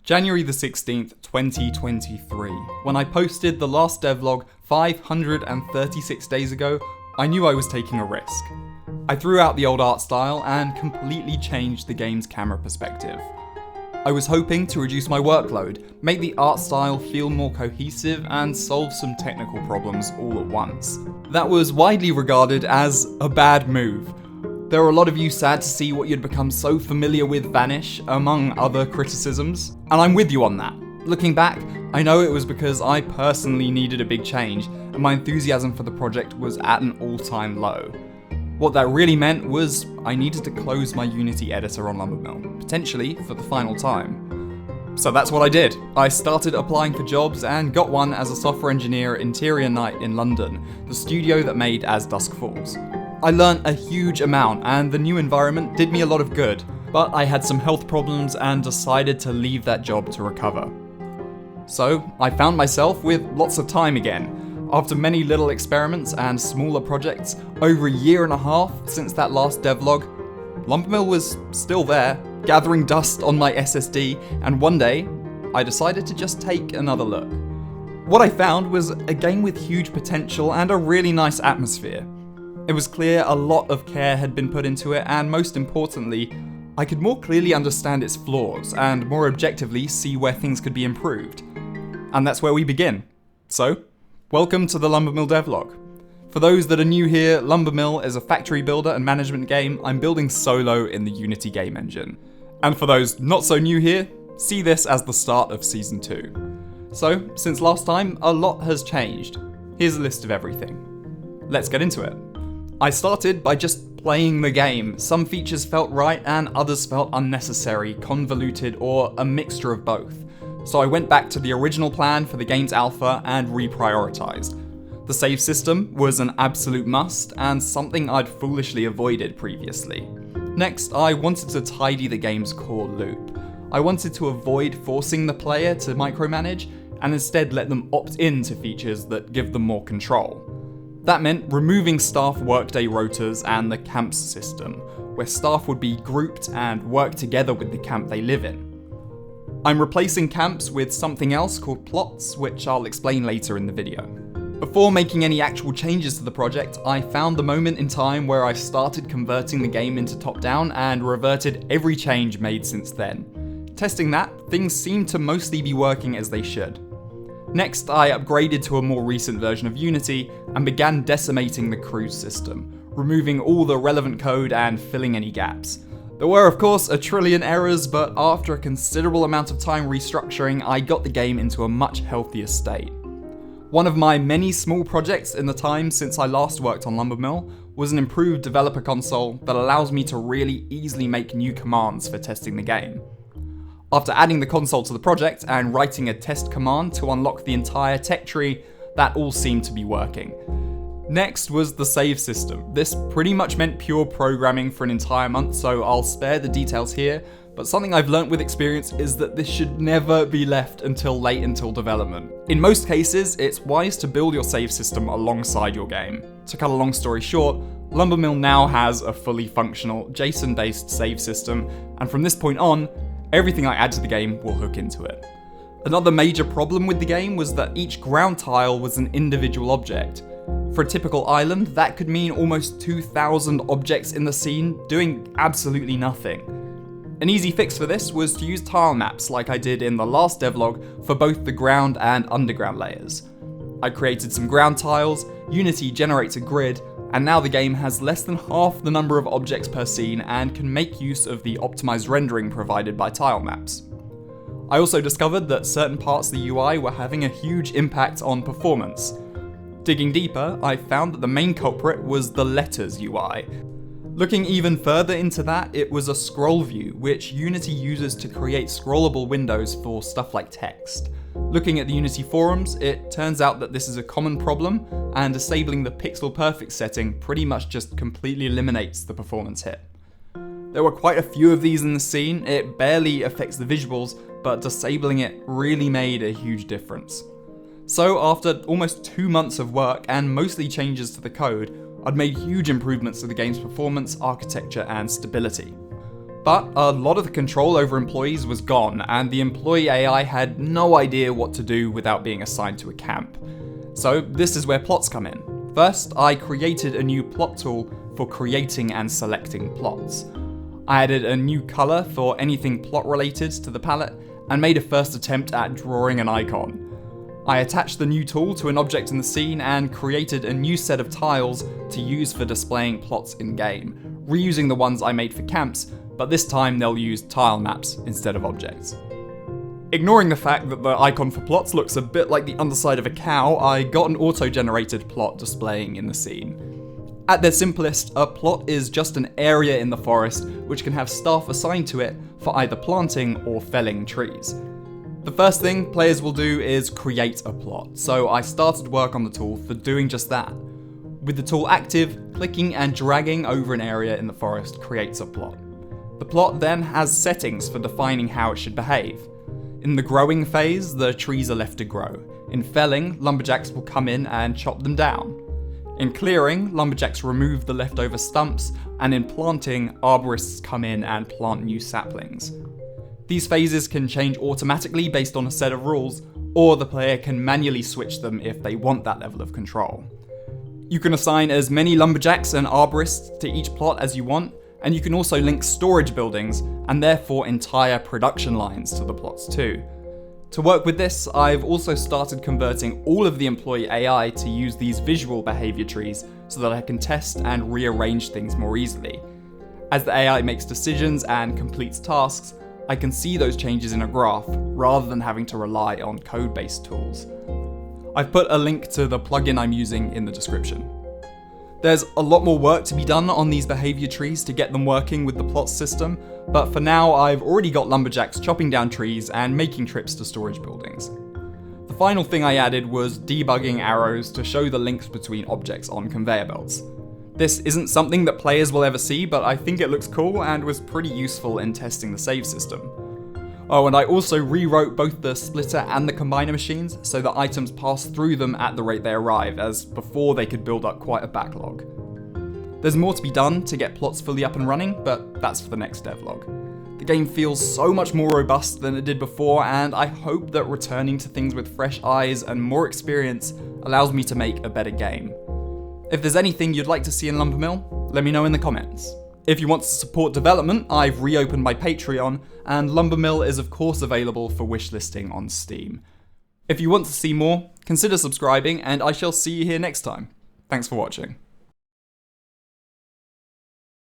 January the 16th, 2023. When I posted the last devlog 536 days ago, I knew I was taking a risk. I threw out the old art style and completely changed the game's camera perspective. I was hoping to reduce my workload, make the art style feel more cohesive, and solve some technical problems all at once. That was widely regarded as a bad move. There were a lot of you sad to see what you'd become so familiar with vanish, among other criticisms, and I'm with you on that. Looking back, I know it was because I personally needed a big change, and my enthusiasm for the project was at an all-time low. What that really meant was I needed to close my Unity editor on Lumbermill, potentially for the final time. So that's what I did. I started applying for jobs and got one as a software engineer at Interior Night in London, the studio that made As Dusk Falls. I learnt a huge amount, and the new environment did me a lot of good, but I had some health problems and decided to leave that job to recover. So I found myself with lots of time again. After many little experiments and smaller projects, over a year and a half since that last devlog, Lumbermill was still there, gathering dust on my SSD, and one day, I decided to just take another look. What I found was a game with huge potential and a really nice atmosphere. It was clear a lot of care had been put into it, and most importantly, I could more clearly understand its flaws and more objectively see where things could be improved. And that's where we begin. So, welcome to the Lumbermill devlog. For those that are new here, Lumbermill is a factory builder and management game I'm building solo in the Unity game engine. And for those not so new here, see this as the start of Season 2. So, since last time, a lot has changed. Here's a list of everything. Let's get into it. I started by just playing the game. Some features felt right and others felt unnecessary, convoluted, or a mixture of both. So I went back to the original plan for the game's alpha and reprioritized. The save system was an absolute must and something I'd foolishly avoided previously. Next, I wanted to tidy the game's core loop. I wanted to avoid forcing the player to micromanage and instead let them opt in to features that give them more control. That meant removing staff workday rotas and the camps system, where staff would be grouped and work together with the camp they live in. I'm replacing camps with something else called plots, which I'll explain later in the video. Before making any actual changes to the project, I found the moment in time where I started converting the game into top-down and reverted every change made since then. Testing that, things seemed to mostly be working as they should. Next, I upgraded to a more recent version of Unity and began decimating the cruise system, removing all the relevant code and filling any gaps. There were of course a trillion errors, but after a considerable amount of time restructuring, I got the game into a much healthier state. One of my many small projects in the time since I last worked on Lumbermill was an improved developer console that allows me to really easily make new commands for testing the game. After adding the console to the project and writing a test command to unlock the entire tech tree, that all seemed to be working. Next was the save system. This pretty much meant pure programming for an entire month, so I'll spare the details here, but something I've learnt with experience is that this should never be left until late until development. In most cases, it's wise to build your save system alongside your game. To cut a long story short, Lumbermill now has a fully functional JSON-based save system, and from this point on, everything I add to the game will hook into it. Another major problem with the game was that each ground tile was an individual object. For a typical island, that could mean almost 2,000 objects in the scene doing absolutely nothing. An easy fix for this was to use Tilemaps like I did in the last devlog for both the ground and underground layers. I created some ground tiles, Unity generates a grid, and now the game has less than half the number of objects per scene and can make use of the optimized rendering provided by Tilemaps. I also discovered that certain parts of the UI were having a huge impact on performance. Digging deeper, I found that the main culprit was the letters UI. Looking even further into that, it was a scroll view, which Unity uses to create scrollable windows for stuff like text. Looking at the Unity forums, it turns out that this is a common problem, and disabling the pixel perfect setting pretty much just completely eliminates the performance hit. There were quite a few of these in the scene. It barely affects the visuals, but disabling it really made a huge difference. So after almost 2 months of work and mostly changes to the code, I'd made huge improvements to the game's performance, architecture, and stability. But a lot of the control over employees was gone, and the employee AI had no idea what to do without being assigned to a camp. So this is where plots come in. First, I created a new plot tool for creating and selecting plots. I added a new colour for anything plot related to the palette, and made a first attempt at drawing an icon. I attached the new tool to an object in the scene and created a new set of tiles to use for displaying plots in-game, reusing the ones I made for camps, but this time they'll use tilemaps instead of objects. Ignoring the fact that the icon for plots looks a bit like the underside of a cow, I got an auto-generated plot displaying in the scene. At their simplest, a plot is just an area in the forest which can have staff assigned to it for either planting or felling trees. The first thing players will do is create a plot, so I started work on the tool for doing just that. With the tool active, clicking and dragging over an area in the forest creates a plot. The plot then has settings for defining how it should behave. In the growing phase, the trees are left to grow. In felling, lumberjacks will come in and chop them down. In clearing, lumberjacks remove the leftover stumps, and in planting, arborists come in and plant new saplings. These phases can change automatically based on a set of rules, or the player can manually switch them if they want that level of control. You can assign as many lumberjacks and arborists to each plot as you want, and you can also link storage buildings, and therefore entire production lines to the plots too. To work with this, I've also started converting all of the employee AI to use these visual behaviour trees so that I can test and rearrange things more easily. As the AI makes decisions and completes tasks, I can see those changes in a graph rather than having to rely on code-based tools. I've put a link to the plugin I'm using in the description. There's a lot more work to be done on these behaviour trees to get them working with the plot system, but for now I've already got lumberjacks chopping down trees and making trips to storage buildings. The final thing I added was debugging arrows to show the links between objects on conveyor belts. This isn't something that players will ever see, but I think it looks cool and was pretty useful in testing the save system. Oh, and I also rewrote both the splitter and the combiner machines so that items pass through them at the rate they arrive, as before they could build up quite a backlog. There's more to be done to get plots fully up and running, but that's for the next devlog. The game feels so much more robust than it did before, and I hope that returning to things with fresh eyes and more experience allows me to make a better game. If there's anything you'd like to see in Lumbermill, let me know in the comments. If you want to support development, I've reopened my Patreon, and Lumbermill is of course available for wishlisting on Steam. If you want to see more, consider subscribing, and I shall see you here next time. Thanks for watching.